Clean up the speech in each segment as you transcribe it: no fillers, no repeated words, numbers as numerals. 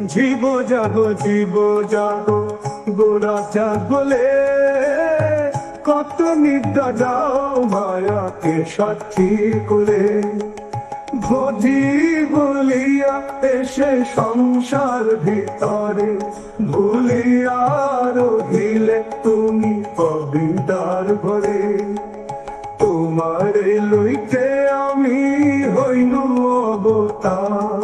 জীব জাগো গোরা জাগলে কত নিদ্রা যাও মায়াকে সাক্ষী করে। ভজি বলিয়া এসে সংসার ভিতরে ভুলিয়া রহিলে তুমি কবিতার ভরে। তোমারে লইতে আমি হইনু অবতার,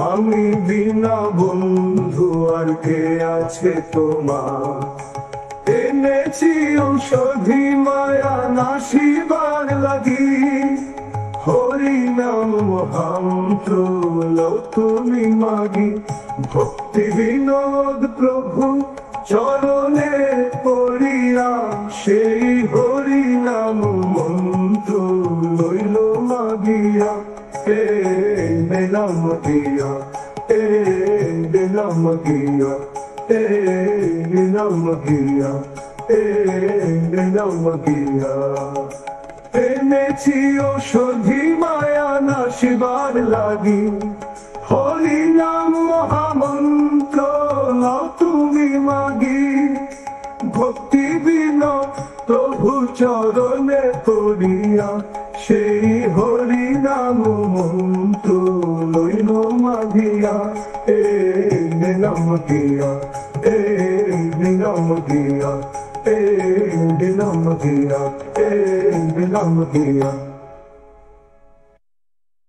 আমি বিনা বন্ধু আর কে আছে তোমার। এনেছি ঔষধি মায়া নাশিবার লাগি, হরি নাম মহামন্ত্র লও তুমি মাগি। ভক্তি বিনোদ প্রভু চরণে পড়িয়া সেই হরি নাম মন্ত্র লইল মাগিয়া। নাম গিয়া নাম গিয়া নাম গিয়া নাম গিয়া। এনেছি ঔষধি মায়া নাশিবার লাগি, হরি নাম মহামন্ত্র নাও তুমি মাগি। ভক্তি বিনোদ প্রভু চরণে পড়িয়া সেই হরি নাম মন্ত্র লইল মাগিয়া। নাম গিয়া নাম গিয়া নাম গিয়া নাম গিয়া।